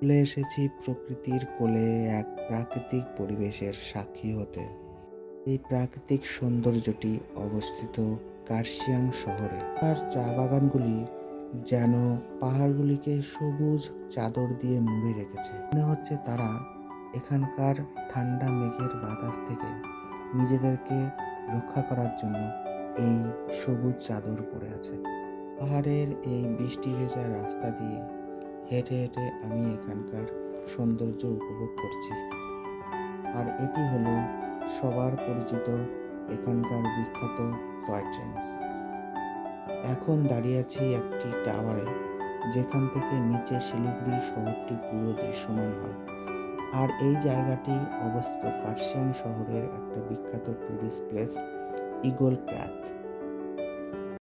চলে এসেছি প্রকৃতির কোলে এক প্রাকৃতিক পরিবেশের সাক্ষী হতে। এই প্রাকৃতিক সৌন্দর্যটি অবস্থিত কার্শিয়াং শহরে। আর চা বাগানগুলি যেন পাহাড়গুলিকে সবুজ চাদর দিয়ে মুড়ে রেখেছে। মনে হচ্ছে তারা এখানকার ঠান্ডা মেঘের বাতাস থেকে নিজেদেরকে রক্ষা করার জন্য এই সবুজ চাদর পরে আছে। পাহাড়ের এই বৃষ্টি ভেজা রাস্তা দিয়ে হেঁটে হেঁটে আমি এখানকার সৌন্দর্য উপভোগ করছি। আর এটি হলো সবার পরিচিত এখানকার বিখ্যাত টয় ট্রেন। এখন দাঁড়িয়ে আছি একটি টাওয়ারে, যেখান থেকে নিচে শিলিগুড়ি শহরটি পুরো দৃশ্যমান হয়। আর এই জায়গাটি অবস্থিত কার্শিয়াং শহরের একটা বিখ্যাত টুরিস্ট প্লেস, ইগল ক্র্যাক।